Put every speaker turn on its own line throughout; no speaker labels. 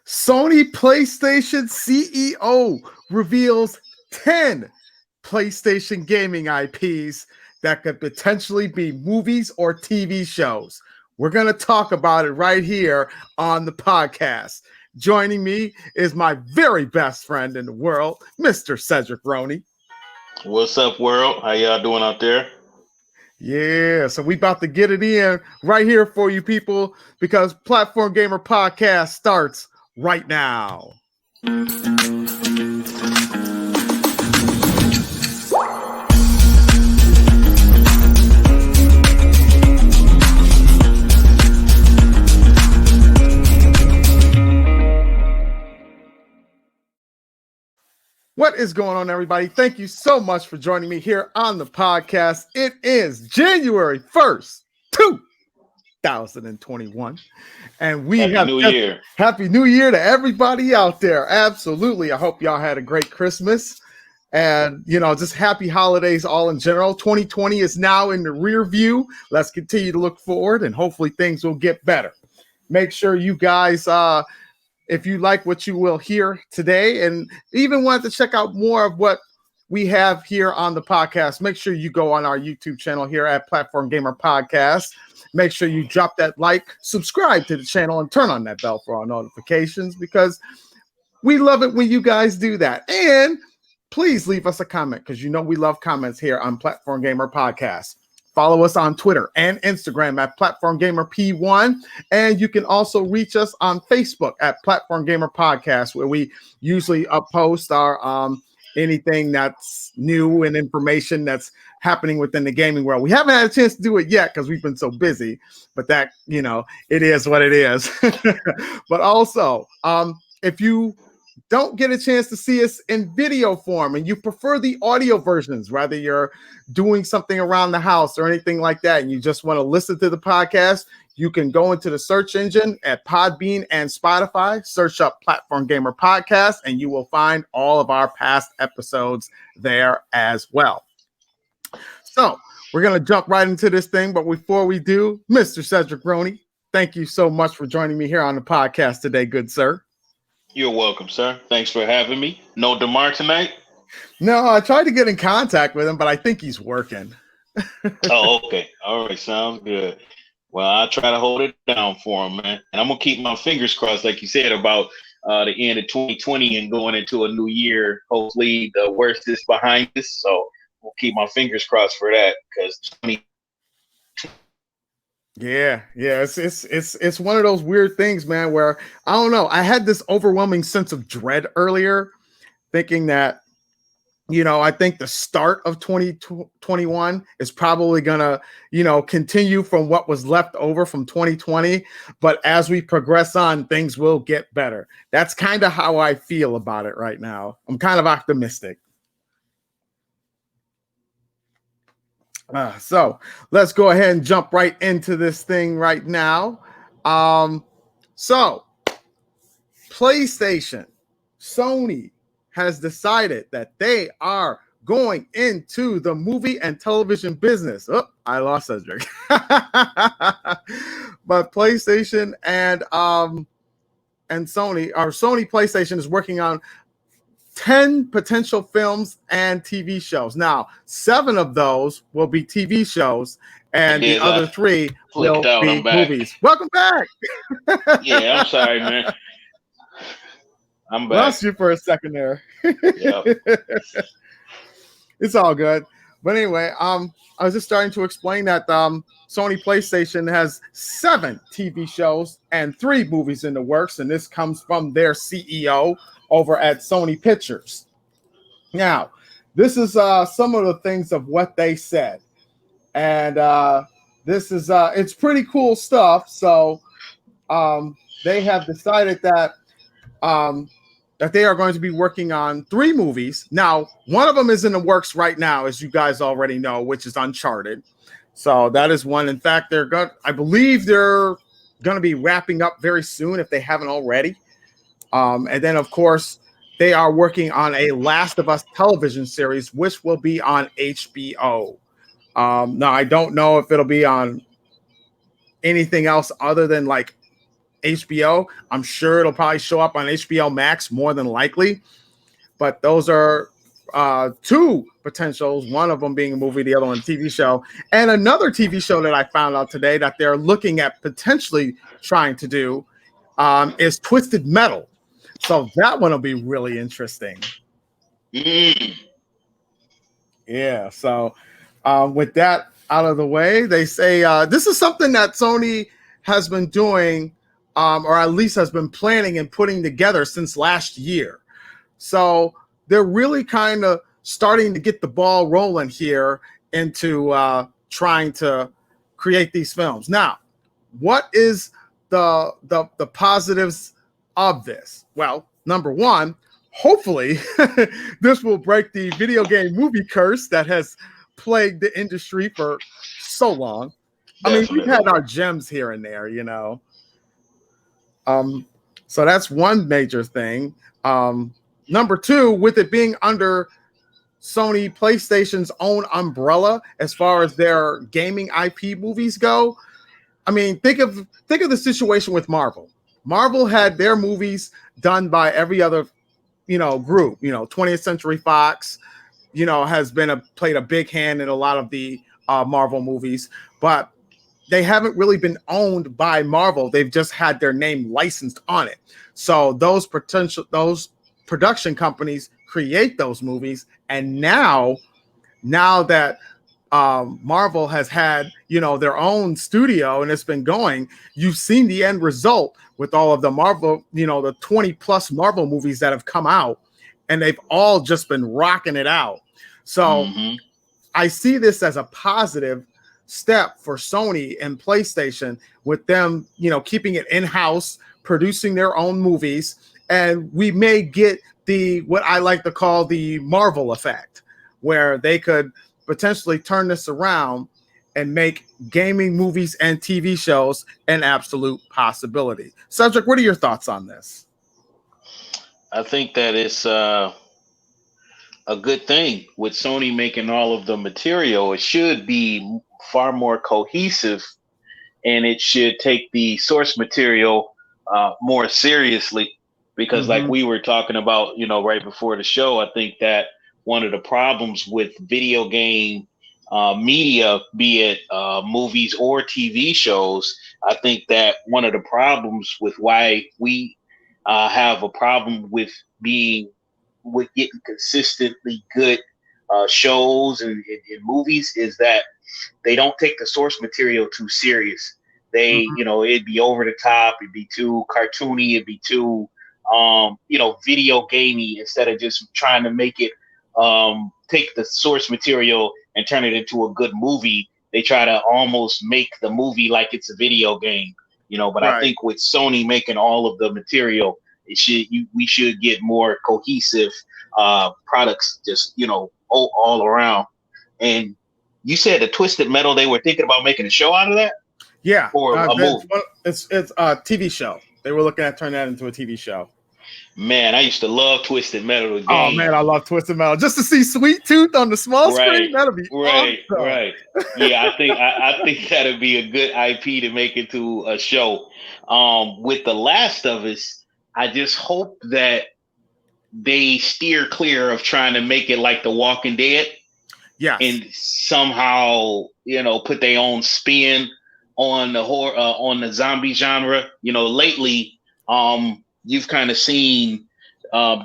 Sony PlayStation CEO reveals 10 PlayStation gaming IPs that could potentially be movies or TV shows. We're going to talk about it right here on the podcast. Joining me is my very best friend in the world, Mr. Cedric Rooney.
What's up, world? How y'all doing out there?
Yeah, so we about to get it in right here for you people because Platform Gamer Podcast starts right now. What is going on, everybody? Thank you so much for joining me here on the podcast. It is January 1st, 2021. And we
Happy New Year.
Happy New Year to everybody out there. Absolutely. I hope y'all had a great Christmas. And, just happy holidays all in general. 2020 is now in the rear view. Let's continue to look forward and hopefully things will get better. Make sure you guys if you like what you will hear today and even want to check out more of what we have here on the podcast, make sure you go on our YouTube channel here at Platform Gamer Podcast. Make sure you drop that like, subscribe to the channel, and turn on that bell for all notifications because we love it when you guys do that. And please leave us a comment because we love comments here on Platform Gamer Podcast. Follow us on Twitter and Instagram at Platform Gamer P1. And you can also reach us on Facebook at Platform Gamer Podcast, where we usually post our anything that's new and information that's happening within the gaming world. We haven't had a chance to do it yet because we've been so busy, but that, it is what it is. But also, if you don't get a chance to see us in video form and you prefer the audio versions, whether you're doing something around the house or anything like that, and you just want to listen to the podcast, you can go into the search engine at Podbean and Spotify, search up Platform Gamer Podcast, and you will find all of our past episodes there as well. So we're going to jump right into this thing. But before we do, Mr. Cedric Rooney, thank you so much for joining me here on the podcast today, good sir.
You're welcome, sir. Thanks for having me. No DeMar tonight?
No, I tried to get in contact with him, but I think he's working.
Oh, okay. All right. Sounds good. Well, I'll try to hold it down for him, man. And I'm going to keep my fingers crossed, like you said, about the end of 2020 and going into a new year. Hopefully the worst is behind us. So we'll keep my fingers crossed for that because 2020.
Yeah, it's one of those weird things, man, where I don't know. I had this overwhelming sense of dread earlier, thinking that, I think the start of 2021 is probably gonna, continue from what was left over from 2020. But as we progress on, things will get better. That's kind of how I feel about it right now. I'm kind of optimistic. So let's go ahead and jump right into this thing right now. So PlayStation, Sony has decided that they are going into the movie and television business. Oh, I lost Cedric. But PlayStation and Sony, or Sony PlayStation, is working on 10 potential films and TV shows. Now, 7 of those will be TV shows, and the other 3 will be movies. Welcome back.
Yeah, I'm sorry, man. I'm back.
Lost you for a second there. Yep. It's all good. But anyway, I was just starting to explain that Sony PlayStation has 7 TV shows and 3 movies in the works, and this comes from their CEO over at Sony Pictures. Now, this is some of the things of what they said, and this is it's pretty cool stuff. So they have decided that they are going to be working on 3 movies. Now, one of them is in the works right now, as you guys already know, which is Uncharted. So that is one. In fact, I believe they're going to be wrapping up very soon if they haven't already. And then, of course, they are working on a Last of Us television series, which will be on HBO. Now, I don't know if it'll be on anything else other than like HBO. I'm sure it'll probably show up on HBO Max more than likely. But those are two potentials, one of them being a movie, the other one a TV show. And another TV show that I found out today that they're looking at potentially trying to do is Twisted Metal. So that one will be really interesting. Yeah, so with that out of the way, they say this is something that Sony has been doing, or at least has been planning and putting together since last year. So they're really kind of starting to get the ball rolling here into trying to create these films. Now, what is the positives of this? Well, number one, hopefully this will break the video game movie curse that has plagued the industry for so long.
Definitely.
I mean, we've had our gems here and there, you know. So that's one major thing. Number two, with it being under Sony PlayStation's own umbrella as far as their gaming IP movies go, I mean, think of the situation with Marvel. Marvel had their movies done by every other, group. 20th Century Fox, has played a big hand in a lot of the Marvel movies, but they haven't really been owned by Marvel. They've just had their name licensed on it. So those production companies create those movies, and now that Marvel has had their own studio and it's been going, you've seen the end result with all of the Marvel, the 20 plus Marvel movies that have come out, and they've all just been rocking it out. So I see this as a positive step for Sony and PlayStation, with them keeping it in-house, producing their own movies, and we may get what I like to call the Marvel effect, where they could potentially turn this around and make gaming movies and TV shows an absolute possibility. Cedric, what are your thoughts on this?
I think that it's a good thing with Sony making all of the material. It should be far more cohesive, and it should take the source material more seriously, because like we were talking about, right before the show, I think that one of the problems with video game media, be it movies or TV shows, I think that one of the problems with why we have a problem with getting consistently good shows and movies is that they don't take the source material too serious. They, it'd be over the top, it'd be too cartoony, it'd be too, video gamey, instead of just trying to make it take the source material and turn it into a good movie. They try to almost make the movie like it's a video game, but right. I think with Sony making all of the material, we should get more cohesive products, just, all around. And you said the Twisted Metal, they were thinking about making a show out of that?
Yeah.
Or a movie?
It's a TV show. They were looking at turning that into a TV show.
Man, I used to love Twisted Metal.
Oh man, I love Twisted Metal. Just to see Sweet Tooth on the small screen, that'll be awesome.
Right. Yeah, I think that'd be a good IP to make into a show. With The Last of Us, I just hope that they steer clear of trying to make it like The Walking Dead.
Yeah,
and somehow put their own spin on the horror, on the zombie genre. Lately, you've kind of seen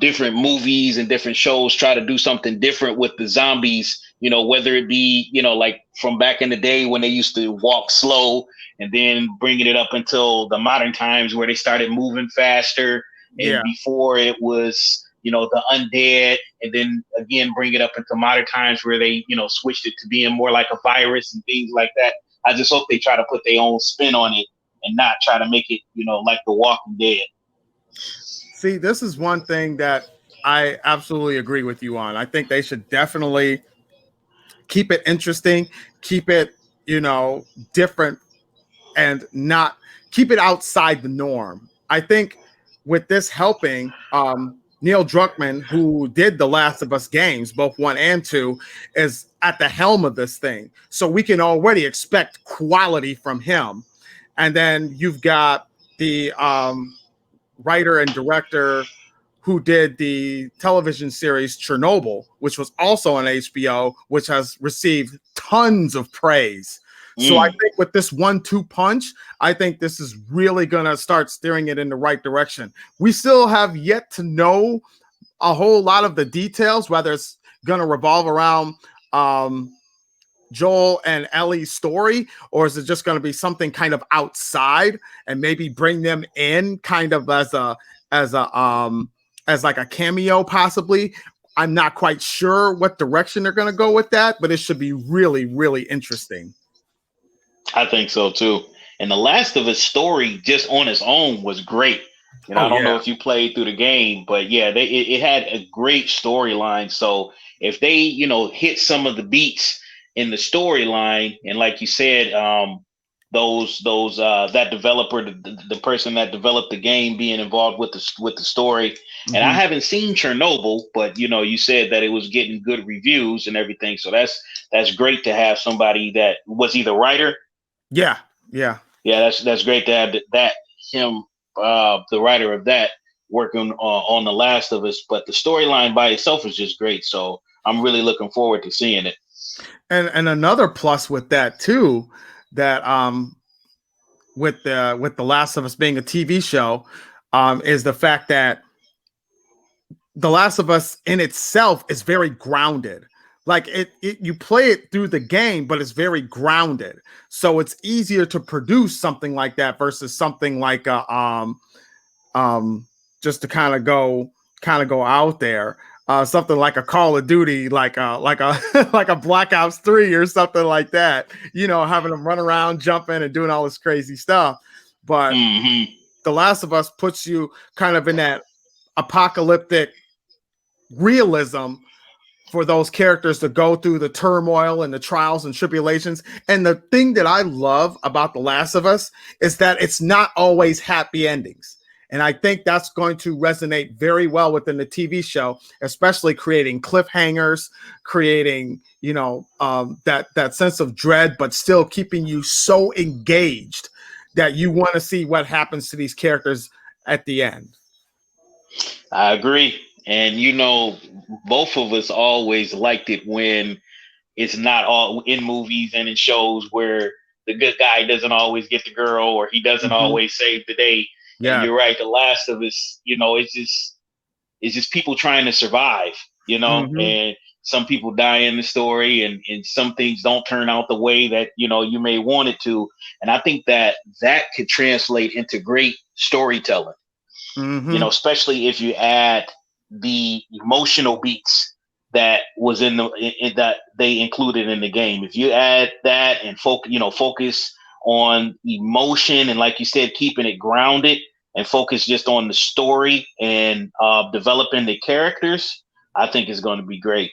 different movies and different shows try to do something different with the zombies, whether it be, like from back in the day when they used to walk slow, and then bringing it up until the modern times where they started moving faster. And before it was, the undead, and then again, bring it up into modern times where they, switched it to being more like a virus and things like that. I just hope they try to put their own spin on it and not try to make it, like The Walking Dead.
See, this is one thing that I absolutely agree with you on. I think they should definitely keep it interesting, keep it, different, and not keep it outside the norm. I think with this helping, Neil Druckmann, who did the Last of Us games, both 1 and 2, is at the helm of this thing. So we can already expect quality from him. And then you've got the writer and director who did the television series Chernobyl, which was also on HBO, which has received tons of praise. So I think with this 1-2 punch, I think this is really going to start steering it in the right direction. We still have yet to know a whole lot of the details, whether it's going to revolve around Joel and Ellie's story, or is it just going to be something kind of outside and maybe bring them in kind of as like a cameo possibly. I'm not quite sure what direction they're going to go with that, but it should be really, really interesting.
I think so too. And The Last of Us story just on its own was great. I don't know if you played through the game, but yeah, it had a great storyline. So if they, hit some of the beats in the storyline, and like you said, those that developer, the person that developed the game, being involved with the story. Mm-hmm. And I haven't seen Chernobyl, but you said that it was getting good reviews and everything. So that's great to have somebody that was either writer.
Yeah.
That's great to have him, the writer of that, working on The Last of Us. But the storyline by itself is just great. So I'm really looking forward to seeing it.
And another plus with that too, that with The Last of Us being a TV show, is the fact that The Last of Us in itself is very grounded. Like you play it through the game, but it's very grounded. So it's easier to produce something like that versus something like just to kind of go out there. Something like a Call of Duty, like a like a Black Ops 3 or something like that. Having them run around, jumping, and doing all this crazy stuff. But The Last of Us puts you kind of in that apocalyptic realism for those characters to go through the turmoil and the trials and tribulations. And the thing that I love about The Last of Us is that it's not always happy endings. And I think that's going to resonate very well within the TV show, especially creating cliffhangers, creating, that sense of dread, but still keeping you so engaged that you want to see what happens to these characters at the end.
I agree. And both of us always liked it when it's not all in movies and in shows where the good guy doesn't always get the girl, or he doesn't always save the day. Yeah, and you're right. The Last of Us, it's just people trying to survive, and some people die in the story, and some things don't turn out the way that you may want it to. And I think that could translate into great storytelling. Especially if you add the emotional beats that was in that they included in the game. If you add that and focus on emotion, and like you said, keeping it grounded, and focus just on the story and developing the characters, I think is going to be great.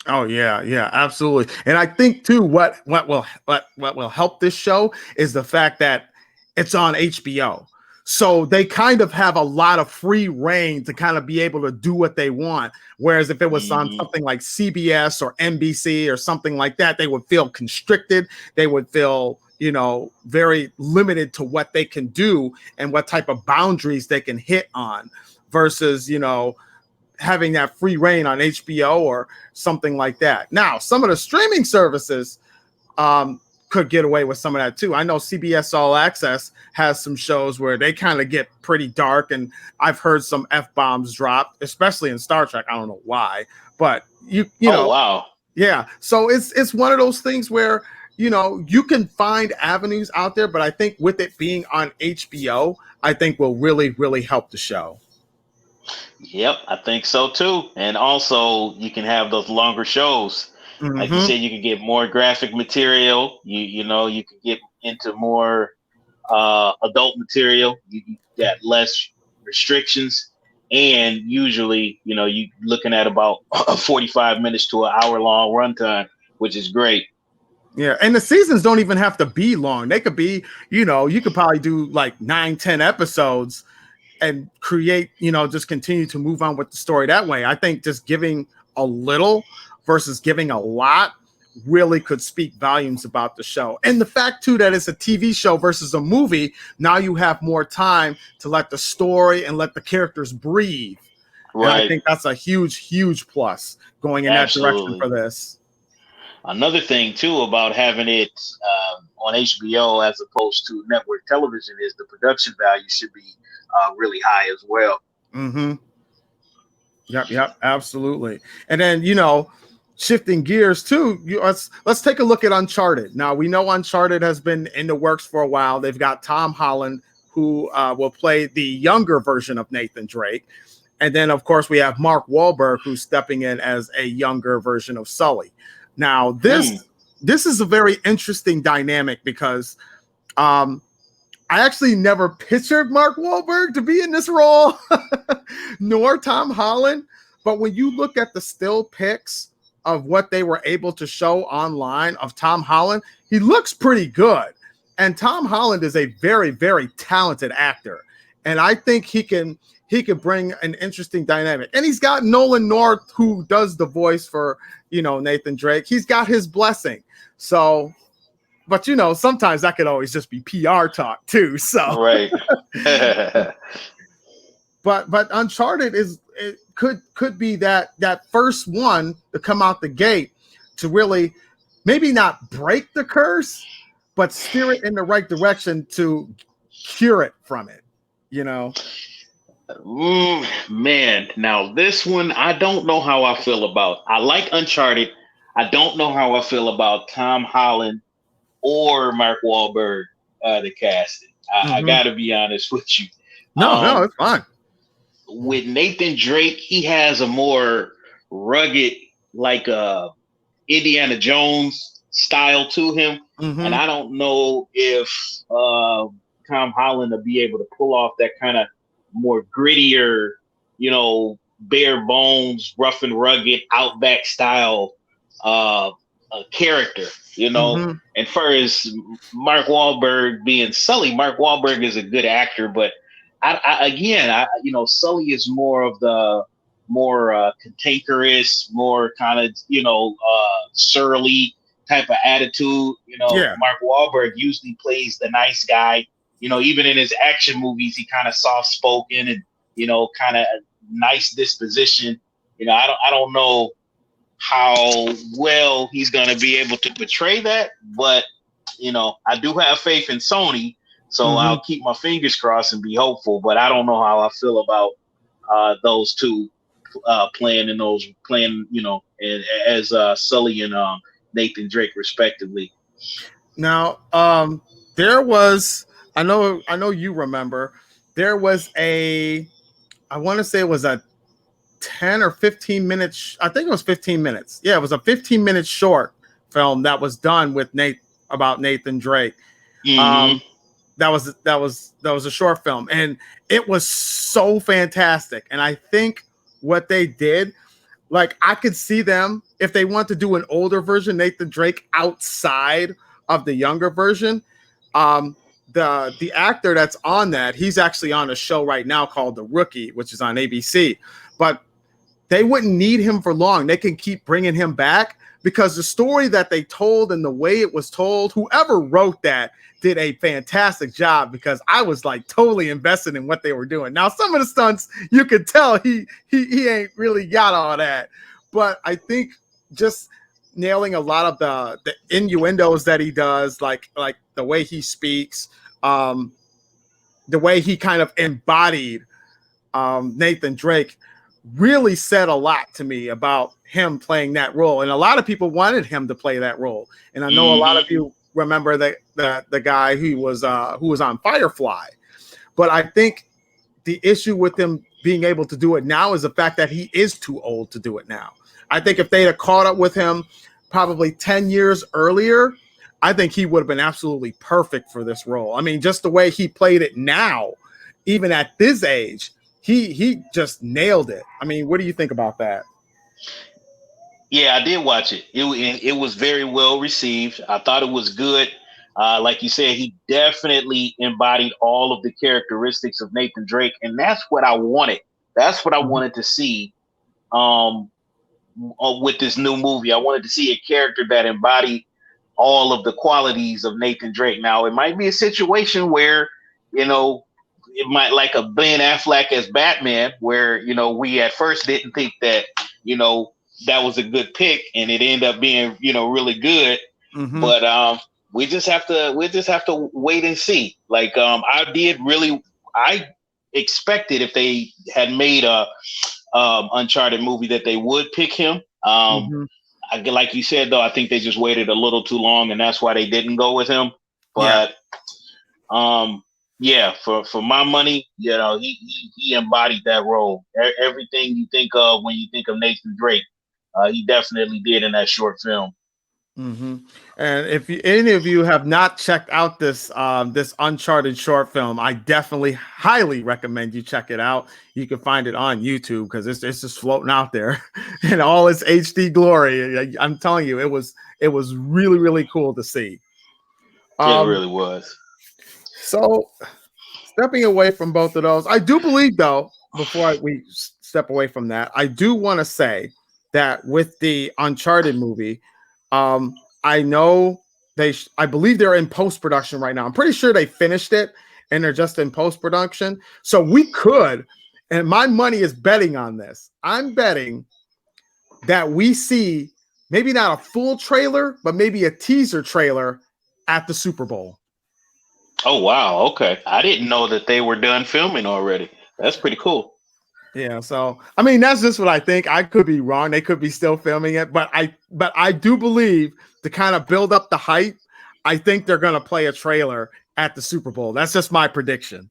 Oh yeah, absolutely. And I think too, what will help this show is the fact that it's on HBO. So they kind of have a lot of free reign to kind of be able to do what they want. Whereas if it was on something like CBS or NBC or something like that, they would feel constricted. They would feel, very limited to what they can do and what type of boundaries they can hit on versus, having that free reign on HBO or something like that. Now, some of the streaming services could get away with some of that too. I know CBS All Access has some shows where they kind of get pretty dark, and I've heard some F-bombs dropped, especially in Star Trek. I don't know why, but you know.
Oh, wow.
Yeah. So it's one of those things where, you can find avenues out there, but I think with it being on HBO, I think will really, really help the show.
Yep, I think so too. And also you can have those longer shows. Like you said, you can get more graphic material. You can get into more adult material. You got less restrictions, and usually, you're looking at about 45 minutes to an hour long runtime, which is great.
Yeah, and the seasons don't even have to be long. They could be, you could probably do like 9-10 episodes and create, just continue to move on with the story that way. I think just giving a little versus giving a lot really could speak volumes about the show. And the fact too that it's a TV show versus a movie, now you have more time to let the story and let the characters breathe. And I
Right.
think that's a huge plus going in that direction
Absolutely.
for this.
Another thing too about having it on HBO as opposed to network television is the production value should be really high as well.
Mm-hmm. Yep, absolutely. And then, shifting gears too, let's take a look at Uncharted. Now, we know Uncharted has been in the works for a while. They've got Tom Holland, who will play the younger version of Nathan Drake. And then, of course, we have Mark Wahlberg, who's stepping in as a younger version of Sully. Now, this is a very interesting dynamic because I actually never pictured Mark Wahlberg to be in this role, nor Tom Holland. But when you look at the still pics of what they were able to show online of Tom Holland, he looks pretty good. And Tom Holland is a very, very talented actor. And I think he can bring an interesting dynamic. And he's got Nolan North, who does the voice for, Nathan Drake. He's got his blessing. So, but sometimes that could always just be PR talk too. So
right.
but Uncharted could be that first one to come out the gate to really maybe not break the curse, but steer it in the right direction to cure it from it.
Man, now this one I don't know how I feel about. I like Uncharted. I don't know how I feel about Tom Holland or Mark Wahlberg, the casting. I got to be honest with you.
No, it's fine.
With Nathan Drake, he has a more rugged, like Indiana Jones style to him, and I don't know if Tom Holland will be able to pull off that kind of more grittier, bare bones, rough and rugged, outback style character. And far as Mark Wahlberg being Sully, Mark Wahlberg is a good actor, but Sully is more of the more cantankerous, more kind of surly type of attitude. Mark Wahlberg usually plays the nice guy. Even in his action movies, he kind of soft spoken and kind of nice disposition. I don't know how well he's going to be able to portray that, but I do have faith in Sony, so I'll keep my fingers crossed and be hopeful. But I don't know how I feel about those two playing as Sully and Nathan Drake respectively.
Now, there was, I know you remember, there was I want to say it was a 10 or 15 minutes. I think it was 15 minutes. Yeah, it was a 15-minute short film that was done with about Nathan Drake. That was a short film, and it was so fantastic. And I think what they did, like, I could see them if they want to do an older version, Nathan Drake outside of the younger version. The actor that's on that, he's actually on a show right now called The Rookie, which is on ABC. But they wouldn't need him for long. They can keep bringing him back because the story that they told and the way it was told, whoever wrote that did a fantastic job because I was like totally invested in what they were doing. Now, some of the stunts, you could tell he ain't really got all that. But I think just nailing a lot of the innuendos that he does, like the way he speaks, the way he kind of embodied Nathan Drake really said a lot to me about him playing that role. And a lot of people wanted him to play that role. And I know a lot of you remember the guy who was on Firefly. But I think the issue with him being able to do it now is the fact that he is too old to do it now. I think if they'd have caught up with him probably 10 years earlier, I think he would have been absolutely perfect for this role. I mean, just the way he played it now, even at this age, he just nailed it. I mean, what do you think about that?
Yeah, I did watch it. It was very well received. I thought it was good. Like you said, he definitely embodied all of the characteristics of Nathan Drake, and that's what I wanted. That's what I wanted to see. with this new movie. I wanted to see a character that embodied all of the qualities of Nathan Drake. Now, it might be a situation where, you know, it might like a Ben Affleck as Batman, where, you know, we at first didn't think that, you know, that was a good pick, and it ended up being, you know, really good.
Mm-hmm.
But we just have to wait and see. Like I expected if they had made a Uncharted movie that they would pick him.
Mm-hmm.
Like you said, though, I think they just waited a little too long, and that's why they didn't go with him.
Yeah.
But yeah, for my money, you know, he embodied that role. Everything you think of when you think of Nathan Drake, he definitely did in that short film.
Mm-hmm. And if any of you have not checked out this Uncharted short film, I definitely highly recommend you check it out. You can find it on YouTube because it's just floating out there in all its HD glory. I'm telling you, it was really really cool to see.
It
Um,
really was.
so stepping away from both of those, I do believe though, we step away from that, I do want to say that with the Uncharted movie, I know I believe they're in post production right now. I'm pretty sure they finished it and they're just in post production. So we could, and my money is betting on this. I'm betting that we see maybe not a full trailer, but maybe a teaser trailer at the Super Bowl.
Oh wow, okay. I didn't know that they were done filming already. That's pretty cool.
Yeah, so I mean that's just what I think. I could be wrong. They could be still filming it, but I do believe to kind of build up the hype, I think they're gonna play a trailer at the Super Bowl. That's just my prediction.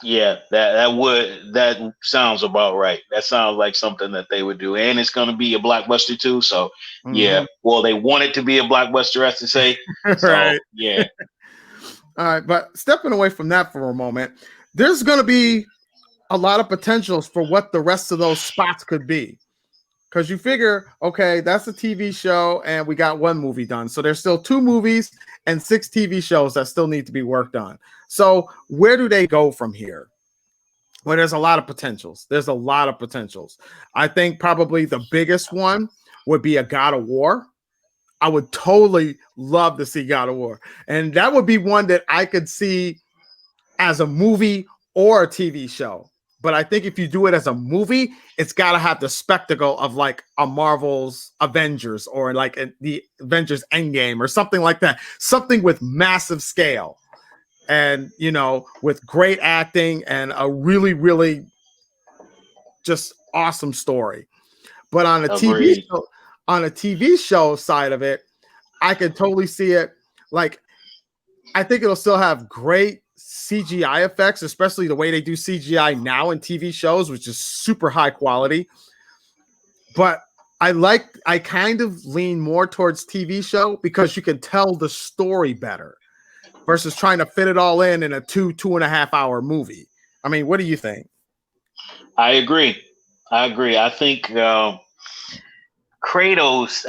Yeah, that sounds about right. That sounds like something that they would do, and it's going to be a blockbuster too. So yeah,
Mm-hmm.
well, they want it to be a blockbuster, as to say. So
Right.
yeah,
All right, but stepping away from that for a moment, there's gonna be a lot of potentials for what the rest of those spots could be. Because you figure, okay, that's a TV show, and we got one movie done. So there's still 2 movies and 6 TV shows that still need to be worked on. So where do they go from here? Well, there's a lot of potentials. There's a lot of potentials. I think probably the biggest one would be a God of War. I would totally love to see God of War. And that would be one that I could see as a movie or a TV show. But I think if you do it as a movie, it's got to have the spectacle of like a Marvel's Avengers or like the Avengers Endgame or something like that. Something with massive scale and, you know, with great acting and a really, really just awesome story. But
agreed.
on a TV show side of it, I could totally see it. Like, I think it'll still have great CGI effects, especially the way they do CGI now in TV shows, which is super high quality. But I kind of lean more towards TV show because you can tell the story better versus trying to fit it all in a 2.5 hour movie. I mean, what do you think?
I agree. I agree. I think Kratos,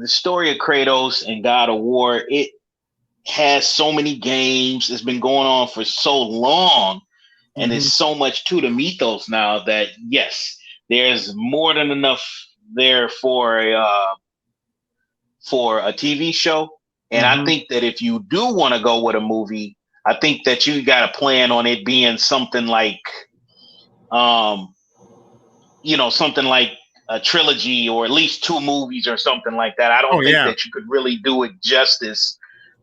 the story of Kratos and God of War, it has so many games. It's been going on for so long, and
Mm-hmm.
there's so much to the mythos now that yes, there's more than enough there for a TV show. And I
Mm-hmm.
think that if you do want to go with a movie, I think that you got to plan on it being something like, um, something like a trilogy or at least 2 movies or something like that. I
Oh
don't think
yeah.
that you could really do it justice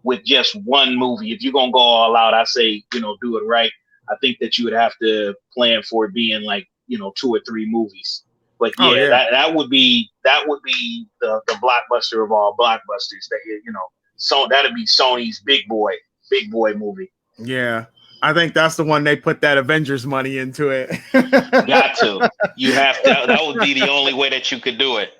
with just one movie. If you're gonna go all out, I say, do it right. I think that you would have to plan for it being like, 2 or 3 movies. But
Oh
yeah,
yeah.
that would be the blockbuster of all blockbusters. So that'd be Sony's big boy movie.
Yeah. I think that's the one they put that Avengers money into it.
Got to. You have to. That would be the only way that you could do it.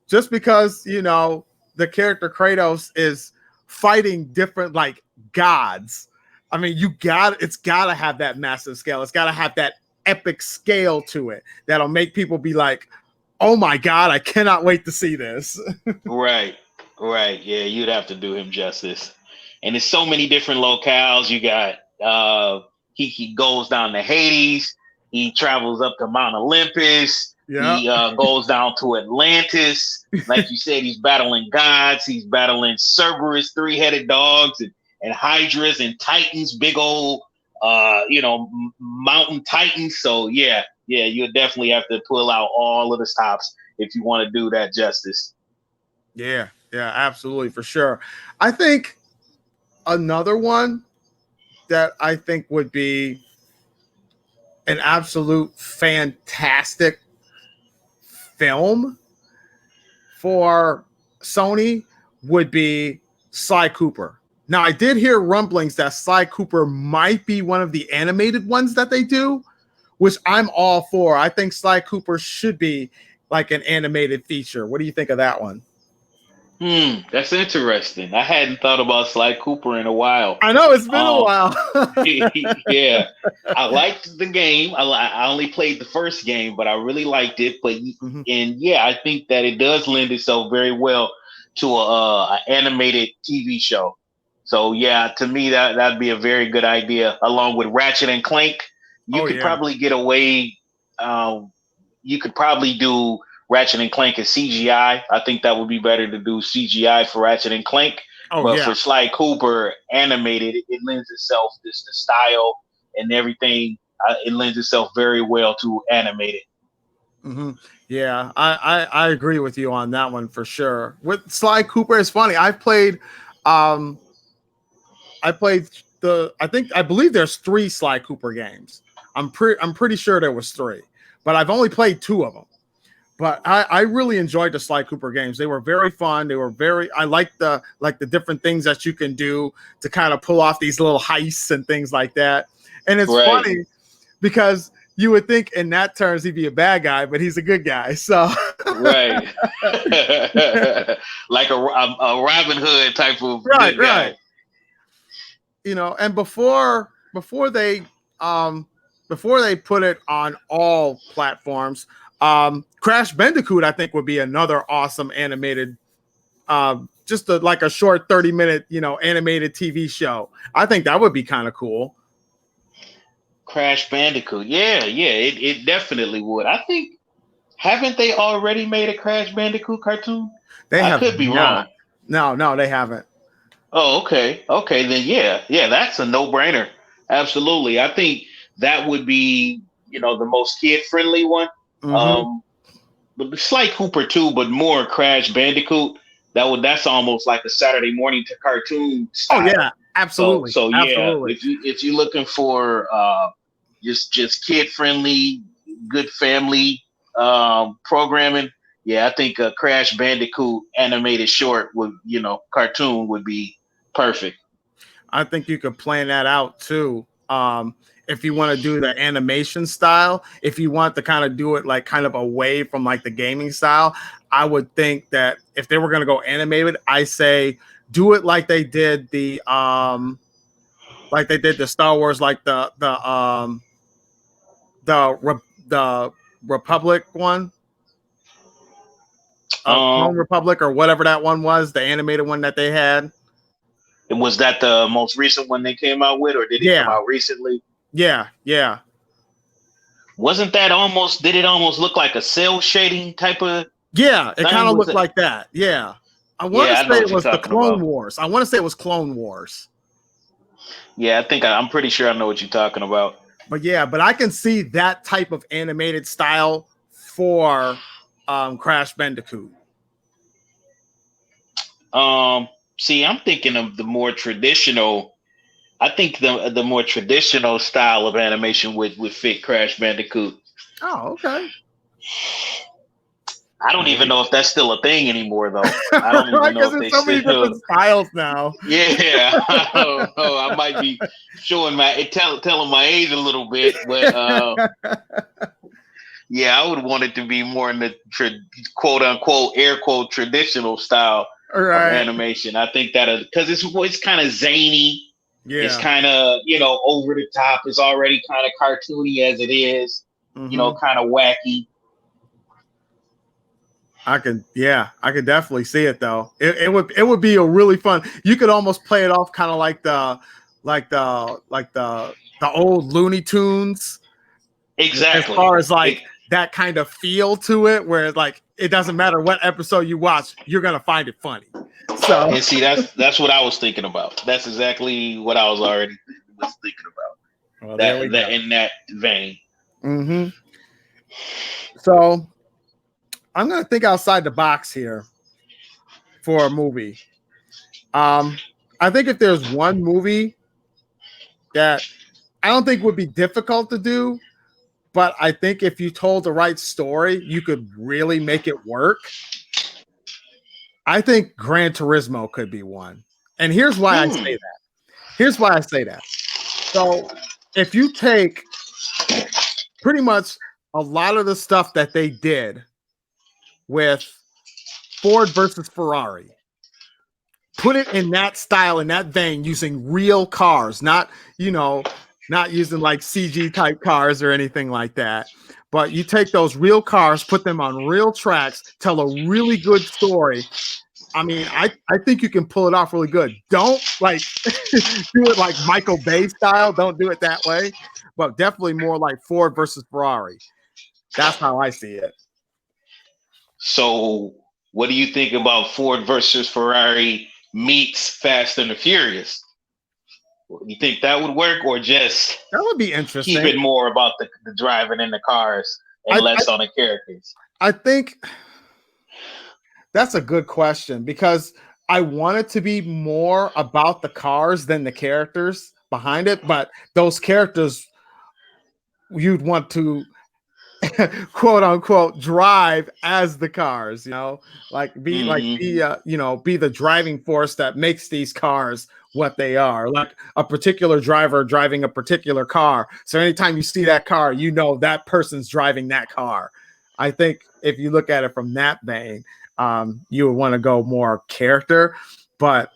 Just because, you know, the character Kratos is fighting different like gods. I mean, it's gotta have that massive scale. It's gotta have that epic scale to it that'll make people be like, oh my god, I cannot wait to see this.
Right. Right. Yeah, you'd have to do him justice. And there's so many different locales. You got he goes down to Hades. He travels up to Mount Olympus.
Yeah.
He goes down to Atlantis. Like you said, he's battling gods. He's battling Cerberus, three-headed dogs, and Hydras and Titans, big old, mountain Titans. So yeah, you'll definitely have to pull out all of the stops if you want to do that justice.
Yeah, absolutely, for sure. I think another one that I think would be an absolute fantastic film for Sony would be Sly Cooper. Now, I did hear rumblings that Sly Cooper might be one of the animated ones that they do, which I'm all for. I think Sly Cooper should be like an animated feature. What do you think of that one?
That's interesting. I hadn't thought about Sly Cooper in a while.
I know it's been a while.
Yeah, I liked the game. I only played the first game, but I really liked it. But and yeah, I think that it does lend itself very well to a animated TV show. So yeah, to me that'd be a very good idea. Along with Ratchet and Clank, you could probably get away. You could probably do Ratchet and Clank as CGI. I think that would be better to do CGI for Ratchet and Clank. But for Sly Cooper animated, it lends itself the style and everything. It lends itself very well to animated.
Yeah, I agree with you on that one for sure. With Sly Cooper, it's funny. I believe there's 3 Sly Cooper games. I'm pretty sure there was 3, but I've only played 2 of them. But I really enjoyed the Sly Cooper games. They were very fun. I like the different things that you can do to kind of pull off these little heists and things like that. And it's funny because you would think in that terms he'd be a bad guy, but he's a good guy. So
right, like a Robin Hood type of good guy.
And before they put it on all platforms. Crash Bandicoot, I think, would be another awesome animated, just like a short 30-minute, animated TV show. I think that would be kind of cool.
Crash Bandicoot, yeah, it definitely would. I think, haven't they already made a Crash Bandicoot cartoon? I could be wrong.
No, they haven't.
Oh, okay, then yeah, that's a no-brainer. Absolutely, I think that would be, the most kid-friendly one. But Sly Cooper too, but more Crash Bandicoot. That's almost like a Saturday morning to cartoon style.
Oh yeah, absolutely.
So yeah,
absolutely.
if you're looking for just kid friendly, good family programming, I think a Crash Bandicoot animated short cartoon would be perfect.
I think you could plan that out too. If you want to do the animation style, if you want to kind of do it like kind of away from like the gaming style, I would think that if they were going to go animated, I say do it like they did the Star Wars, like the Republic one, Clone Republic or whatever that one was, the animated one that they had.
And was that the most recent one they came out with, or did it come out recently?
Yeah.
Wasn't that did it almost look like a cell shading type of?
Yeah, it kind of looked like that. Yeah. I want to say it was the Clone Wars. I want to say it was Clone Wars.
Yeah, I'm pretty sure I know what you're talking about.
But I can see that type of animated style for Crash Bandicoot.
See, I'm thinking of the more traditional. I think the more traditional style of animation would fit Crash Bandicoot.
Oh, okay.
I don't even know if that's still a thing anymore, though. I don't even know if they
so many different styles now.
Yeah, I don't know. I might be showing telling my age a little bit, but I would want it to be more in the quote unquote air quote traditional style of animation. I think that because it's kind of zany. Yeah. It's kind of over the top. It's already kind of cartoony as it is. Kind of wacky.
I could definitely see it though. It would be a really fun. You could almost play it off kind of like the old Looney Tunes.
Exactly.
As far as like that kind of feel to it, where like it doesn't matter what episode you watch, you're gonna find it funny. So,
and see, that's what I was thinking about. That's exactly what I was already was thinking about.
well, there we
That
go.
in that vein.
Mm-hmm. So I'm gonna think outside the box here for a movie. I think if there's one movie that I don't think would be difficult to do, but I think if you told the right story, you could really make it work. I think Gran Turismo could be one. And here's why I say that. Here's why I say that. So if you take pretty much a lot of the stuff that they did with Ford versus Ferrari, put it in that style, in that vein, using real cars, not using like CG type cars or anything like that. But you take those real cars, put them on real tracks, tell a really good story. I mean, I think you can pull it off really good. Don't like do it like Michael Bay style. Don't do it that way, but definitely more like Ford versus Ferrari. That's how I see it.
So, what do you think about Ford versus Ferrari meets Fast and the Furious? You think that would work, or just
That would be interesting.
keep it more about the driving in the cars and less on the characters?
I think that's a good question, because I want it to be more about the cars than the characters behind it, but those characters you'd want to quote unquote drive as the cars, be the driving force that makes these cars what they are, like a particular driver driving a particular car. So anytime you see that car, that person's driving that car. I think if you look at it from that vein, you would want to go more character, but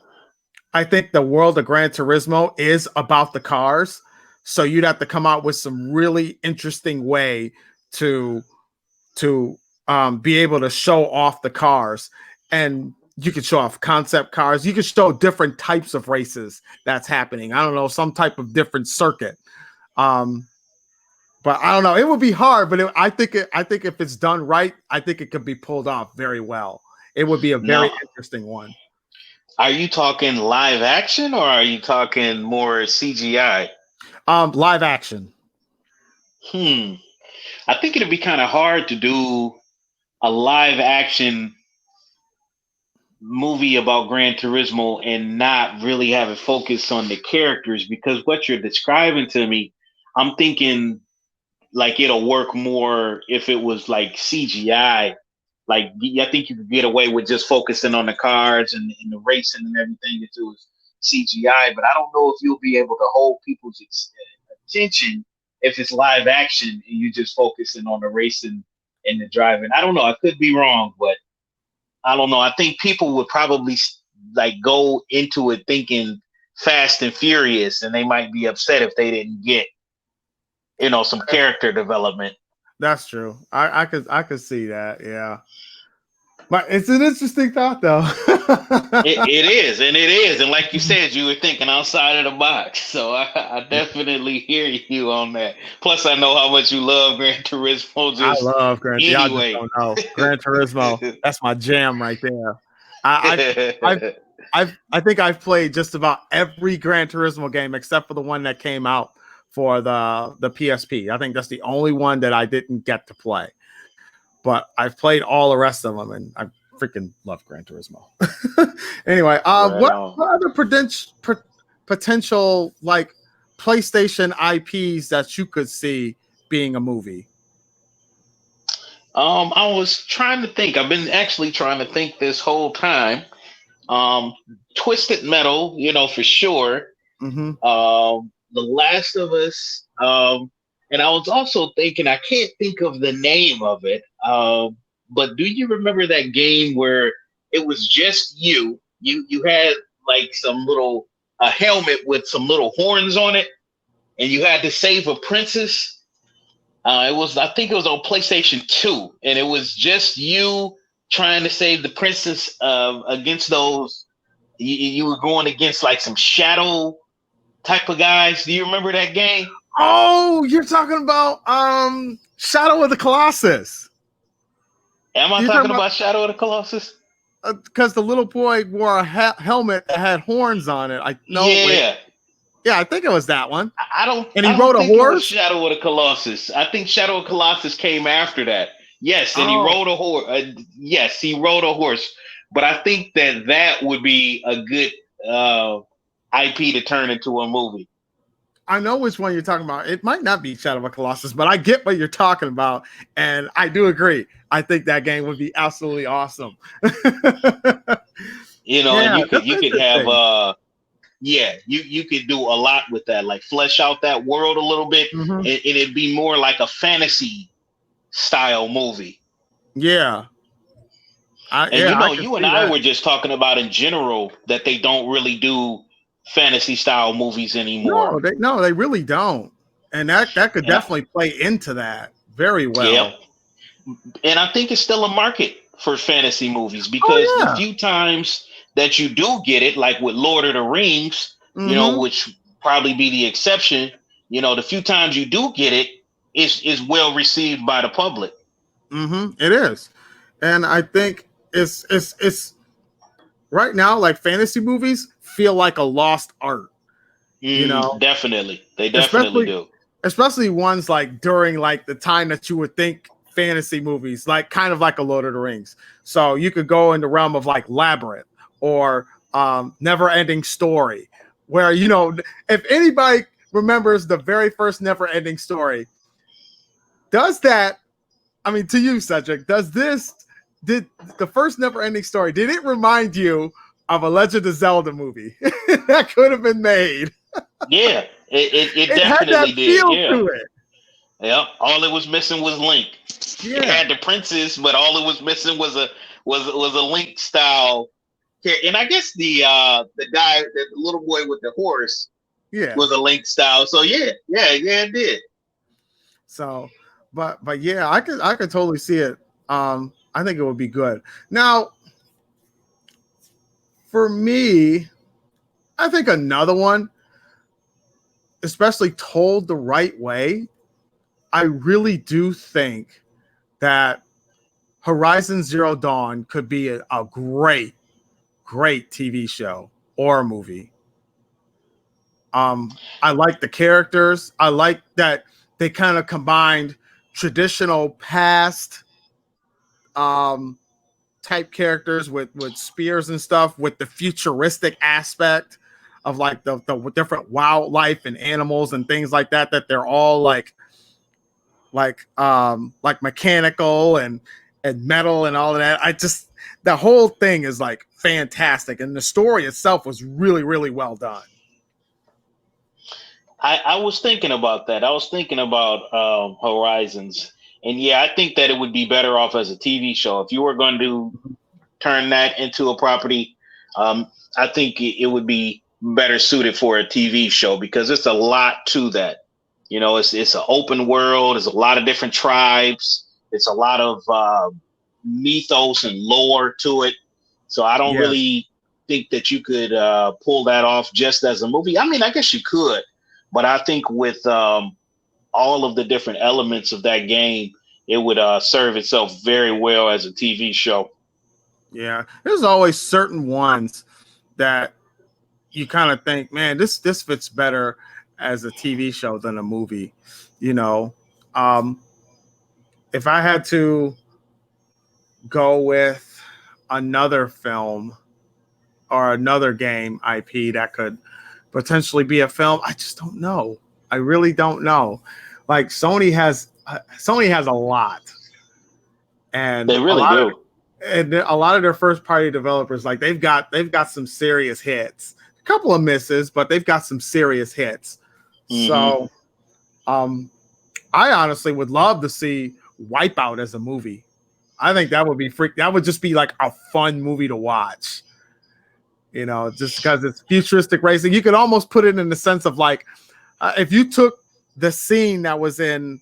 I think the world of Gran Turismo is about the cars. So you'd have to come out with some really interesting way to be able to show off the cars. And you could show off concept cars. You could show different types of races that's happening. I don't know, some type of different circuit. But I don't know. It would be hard, but I think if it's done right, I think it could be pulled off very well. It would be a very interesting one.
Are you talking live action, or are you talking more CGI?
Live action.
I think it'd be kind of hard to do a live action movie about Gran Turismo and not really have it focus on the characters, because what you're describing to me, I'm thinking like it'll work more if it was like CGI. Like, I think you could get away with just focusing on the cars and the racing and everything if it was CGI, but I don't know if you'll be able to hold people's attention if it's live action and you just focusing on the racing and the driving. I don't know. I could be wrong, but I don't know. I think people would probably like go into it thinking Fast and Furious, and they might be upset if they didn't get, some character development.
That's true. I could see that. Yeah. But it's an interesting thought, though.
it is, and like you said, you were thinking outside of the box. So I definitely hear you on that. Plus, I know how much you love Gran Turismo.
I love Gran Turismo.
Anyway.
Y'all just don't know. Gran Turismo. That's my jam right there. I think I've played just about every Gran Turismo game except for the one that came out for the PSP. I think that's the only one that I didn't get to play. But I've played all the rest of them, and I freaking love Gran Turismo. Anyway, what other potential like PlayStation IPs that you could see being a movie?
I was trying to think. I've been actually trying to think this whole time. Twisted Metal, for sure.
Mm-hmm.
The Last of Us. And I was also thinking, I can't think of the name of it. But do you remember that game where it was just you? You had like some little a helmet with some little horns on it, and you had to save a princess. I think it was on PlayStation 2, and it was just you trying to save the princess against those. You were going against like some shadow type of guys. Do you remember that game?
Oh, you're talking about Shadow of the Colossus.
Am I talking about Shadow of the Colossus?
Because the little boy wore a helmet that had horns on it. Yeah, I think it was that one.
I don't.
And he
I don't
rode a
think
horse.
It was Shadow of the Colossus. I think Shadow of the Colossus came after that. Yes, and he rode a horse. Yes, he rode a horse. But I think that would be a good IP to turn into a movie.
I know which one you're talking about. It might not be Shadow of the Colossus, but I get what you're talking about, and I do agree. I think that game would be absolutely awesome.
You know, and you could have you could do a lot with that, like flesh out that world a little bit, and it'd be more like a fantasy style movie.
Yeah.
You and I were just talking about in general that they don't really do fantasy style movies anymore.
No, they really don't. And that could definitely play into that very well.
Yep. And I think it's still a market for fantasy movies because the few times that you do get it, like with Lord of the Rings, you know, which probably be the exception, you know, the few times you do get it is well received by the public.
It is. And I think it's right now, like fantasy movies feel like a lost art. You know,
definitely. They definitely do.
Especially ones like during like the time that you would think fantasy movies, like kind of like a Lord of the Rings. So you could go in the realm of like Labyrinth or Never Ending Story, where, you know, if anybody remembers the very first Never Ending Story, to you, Cedric, did the first Never Ending Story, did it remind you of a Legend of Zelda movie that could have been made?
Yeah, it definitely
had that
did.
Feel
yeah.
to it.
Yep. All it was missing was Link.
Yeah.
It had the princess, but all it was missing was a Link style. And I guess the guy, the little boy with the horse, was a Link style. So it did.
So, but yeah, I could totally see it. I think it would be good. Now, for me, I think another one, especially told the right way, I really do think that Horizon Zero Dawn could be a great TV show or a movie. I like the characters. I like that they kind of combined traditional past type characters with spears and stuff with the futuristic aspect of like the different wildlife and animals and things like that they're all like mechanical and metal and all of that. The whole thing is like fantastic, and the story itself was really, really well done.
I was thinking about that. I was thinking about Horizons, and I think that it would be better off as a TV show if you were going to turn that into a property. I think it would be better suited for a TV show because it's a lot to that. You know, it's an open world. There's a lot of different tribes. It's a lot of mythos and lore to it. So I don't really think that you could pull that off just as a movie. I mean, I guess you could, but I think with all of the different elements of that game, it would serve itself very well as a TV show.
Yeah, there's always certain ones that you kind of think, man, this fits better as a TV show than a movie. You know, if I had to go with another film or another game IP that could potentially be a film, I just don't know. I really don't know. Like Sony has a lot, and
they really do.
And a lot of their first party developers, like they've got some serious hits, a couple of misses, but they've got some serious hits. So, I honestly would love to see Wipeout as a movie. I think that would be that would just be like a fun movie to watch. You know, just because it's futuristic racing, you could almost put it in the sense of like, if you took the scene that was in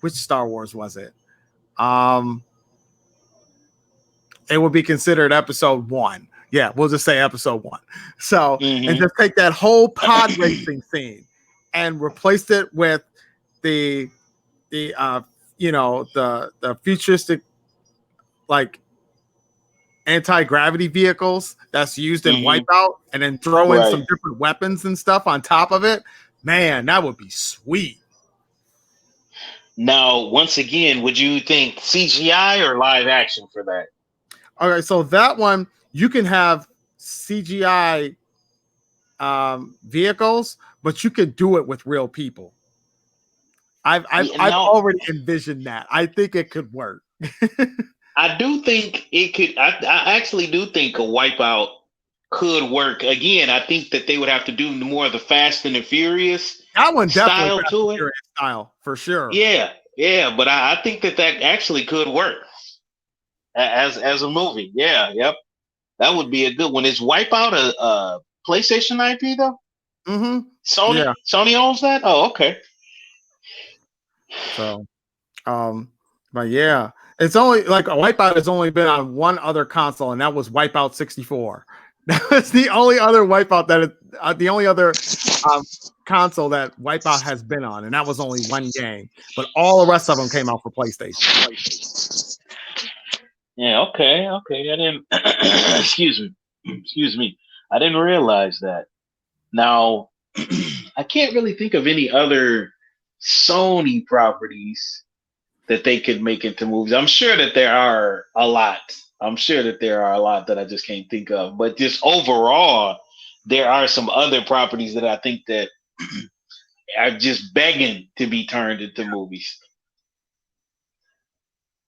which Star Wars was it? It would be considered episode 1. Yeah, we'll just say episode 1. So, and just take that whole pod racing scene and replaced it with the the futuristic like anti-gravity vehicles that's used in
Mhm.
Wipeout, and then throw in
Right.
some different weapons and stuff on top of it, man, that would be sweet.
Now, once again, would you think CGI or live action for that?
Okay, so that one you can have CGI vehicles, but you could do it with real people. I've
Now,
already envisioned that. I think it could work.
I do think it could. I actually do think a Wipeout could work. Again, I think that they would have to do more of the Fast and the Furious
That one definitely
style
Fast and
to it.
Furious style for sure.
Yeah, yeah, but I think that actually could work as a movie. Yeah, yep, that would be a good one. Is Wipeout a PlayStation IP though?
Mm-hmm.
Sony
Yeah.
Sony owns that. Oh, okay.
So, but yeah, it's only like a Wipeout has only been on one other console, and that was Wipeout 64. That's the only other Wipeout the only other console that Wipeout has been on, and that was only one game. But all the rest of them came out for PlayStation.
Yeah, okay, okay. I didn't. Excuse me. I didn't realize that. Now, I can't really think of any other Sony properties that they could make into movies. I'm sure that there are a lot. I'm sure that there are a lot that I just can't think of. But just overall, there are some other properties that I think that are just begging to be turned into movies.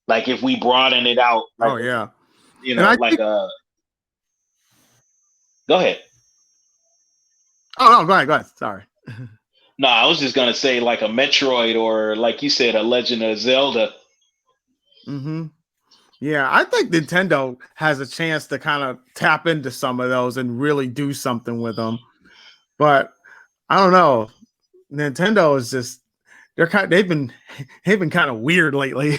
Like if we broaden it out, like
Oh yeah,
you
and
know,
I
like
think.
a. Go ahead.
Oh no, go ahead, go ahead. Sorry.
No, I was just gonna say like a Metroid or like you said, a Legend of Zelda.
Mm-hmm. Yeah, I think Nintendo has a chance to kind of tap into some of those and really do something with them. But I don't know. Nintendo is just they've been kind of weird lately.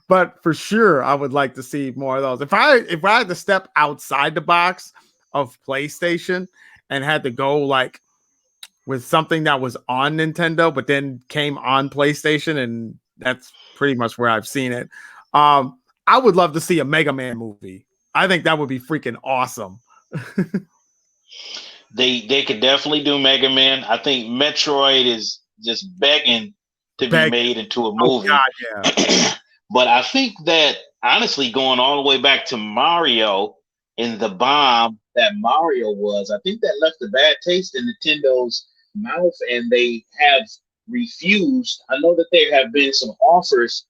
But for sure, I would like to see more of those. If I had to step outside the box of PlayStation and had to go like with something that was on Nintendo, but then came on PlayStation, and that's pretty much where I've seen it. I would love to see a Mega Man movie. I think that would be freaking awesome.
They could definitely do Mega Man. I think Metroid is just begging to be
Beg.
made into a
Oh
movie.
God, yeah.
But I think that honestly, going all the way back to Mario and the bomb that Mario was, I think that left a bad taste in Nintendo's mouth, and they have refused. I know that there have been some offers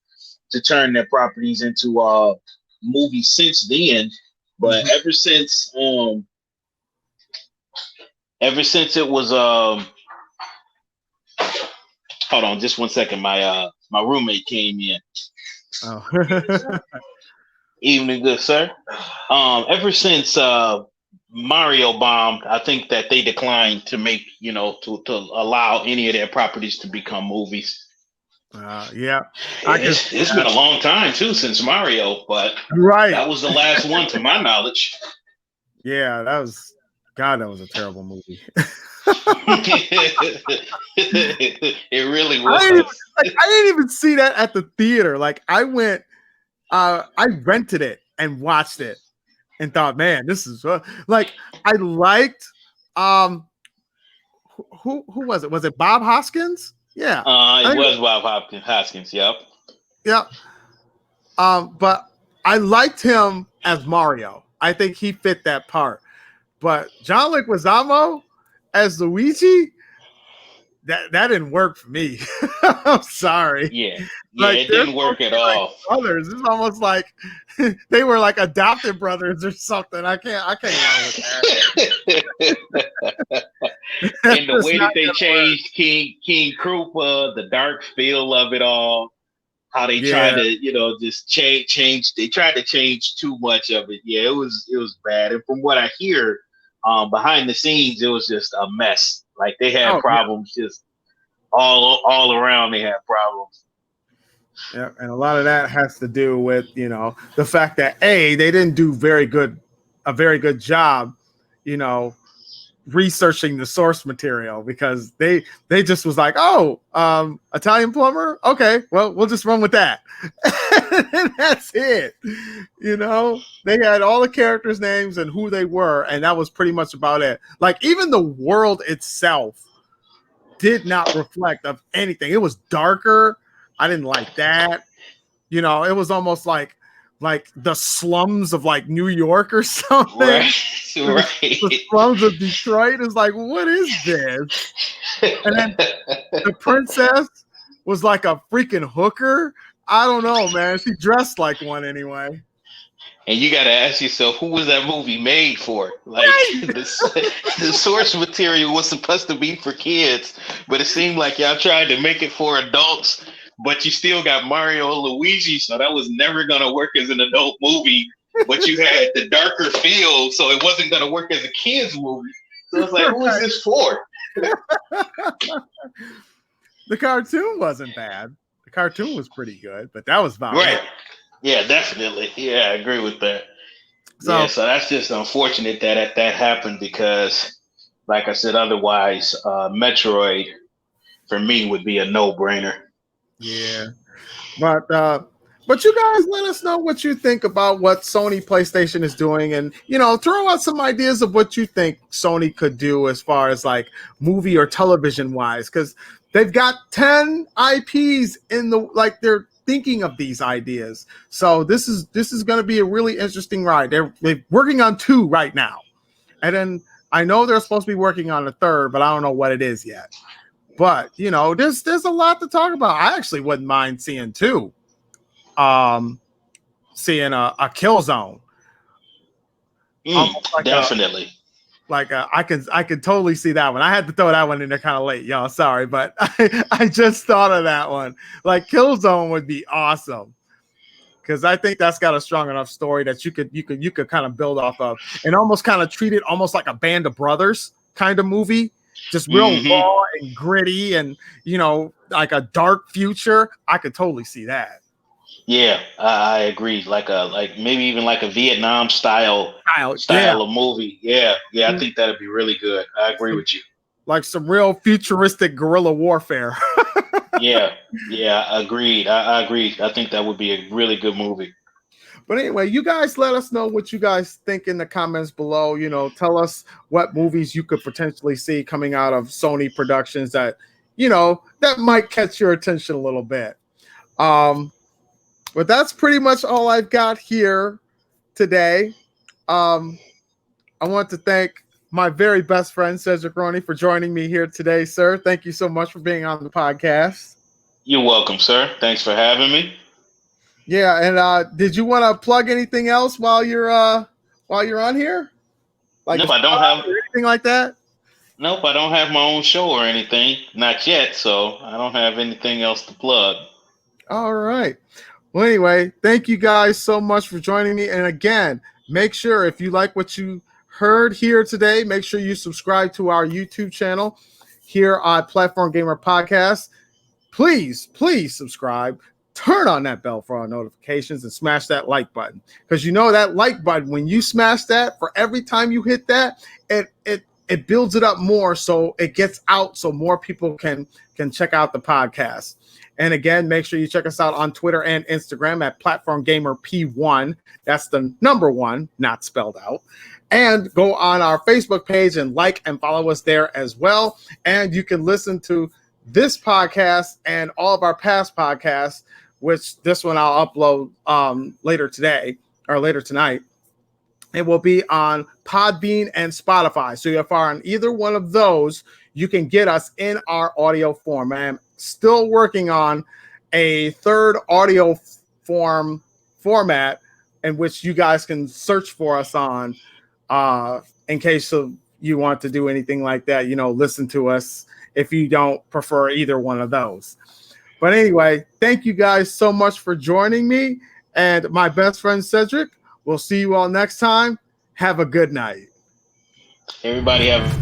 to turn their properties into movies since then, but
Mhm.
ever since it was hold on just one second, my roommate came in.
Oh.
Evening, good sir. Ever since Mario bombed, I think that they declined to make, to allow any of their properties to become movies.
Yeah, I can see
It's been
that.
a long time too since Mario, but
Right.
that was the last one to my knowledge.
Yeah, that was a terrible movie.
It really
I didn't even,
was.
I didn't even see that at the theater. Like I went, I rented it and watched it and thought, man, this is like I liked um who was it? Was it Bob Hoskins? Yeah. I
It
think
was Bob Hoskins. Yep.
yeah. But I liked him as Mario. I think he fit that part. But John Leguizamo as Luigi, that didn't work for me. I'm sorry.
Yeah. Yeah.
Like
It
they're
didn't
supposed
work
to
at
be like
all.
brothers. It's almost like they were like adopted brothers or something. I can't run with that. That's
And the
just
way
not
that they
gonna work.
changed King Krupa, the dark feel of it all, how they tried
Yeah.
to, just change. They tried to change too much of it. Yeah, it was bad. And from what I hear, behind the scenes, it was just a mess. Like they had
Oh yeah.
problems just all around. They had problems.
Yeah. And a lot of that has to do with, the fact that they didn't do a very good job, you know, researching the source material because they just was like, oh, Italian plumber. Okay, well, we'll just run with that. And that's it. They had all the characters' names and who they were, and that was pretty much about it. Like even the world itself did not reflect of anything. It was darker. I didn't like that. It was almost like the slums of like New York or something.
Right.
The slums of Detroit is like, what is this? And then the princess was like a freaking hooker. I don't know, man. She dressed like one anyway.
And you got to ask yourself, who was that movie made for? Like the source material was supposed to be for kids, but it seemed like y'all tried to make it for adults. But you still got Mario and Luigi, so that was never going to work as an adult movie. But you had the darker feel, so it wasn't going to work as a kid's movie. So it's like, who is this for?
The cartoon wasn't bad. The cartoon was pretty good, but that was about
right.
it.
Yeah, definitely. Yeah, I agree with that. So that's just unfortunate that happened because, like I said, otherwise, Metroid for me would be a no-brainer.
Yeah, but you guys let us know what you think about what Sony PlayStation is doing, and throw out some ideas of what you think Sony could do as far as like movie or television wise, because they've got 10 IPs in they're thinking of these ideas. So this is going to be a really interesting ride. They're working on 2 right now, and then I know they're supposed to be working on a 3rd, but I don't know what it is yet. But there's a lot to talk about. I actually wouldn't mind seeing 2. Seeing a Killzone.
Definitely.
I could totally see that one. I had to throw that one in there kind of late, y'all. Sorry, but I just thought of that one. Like Killzone would be awesome. Because I think that's got a strong enough story that you could kind of build off of and almost kind of treat it almost like a Band of Brothers kind of movie. Just real raw and gritty and, like a dark future. I could totally see that.
Yeah, I agree. Like maybe even like a Vietnam style of movie. Yeah, I think that'd be really good. I agree with you.
Like some real futuristic guerrilla warfare.
yeah, agreed. I agree. I think that would be a really good movie.
But anyway, you guys let us know what you guys think in the comments below. Tell us what movies you could potentially see coming out of Sony Productions that, that might catch your attention a little bit. But that's pretty much all I've got here today. I want to thank my very best friend, Cedric Rooney, for joining me here today, sir. Thank you so much for being on the podcast.
You're welcome, sir. Thanks for having me.
Yeah, and did you want to plug anything else while you're on here? Like
nope, I don't have
anything like that.
Nope, I don't have my own show or anything, not yet. So I don't have anything else to plug.
All right. Well, anyway, thank you guys so much for joining me. And again, make sure if you like what you heard here today, make sure you subscribe to our YouTube channel here on Platform Gamer Podcast. Please subscribe. Turn on that bell for our notifications and smash that like button. Because that like button, when you smash that, for every time you hit that, it builds it up more so it gets out so more people can check out the podcast. And again, make sure you check us out on Twitter and Instagram at Platform Gamer P1. That's the number 1, not spelled out. And go on our Facebook page and like and follow us there as well. And you can listen to this podcast and all of our past podcasts, which this one I'll upload later today or later tonight. It will be on Podbean and Spotify. So if you're on either one of those, you can get us in our audio form. I'm still working on a 3rd audio format in which you guys can search for us on in case you want to do anything like that, listen to us if you don't prefer either one of those. But anyway, thank you guys so much for joining me and my best friend Cedric. We'll see you all next time. Have a good night.
Everybody have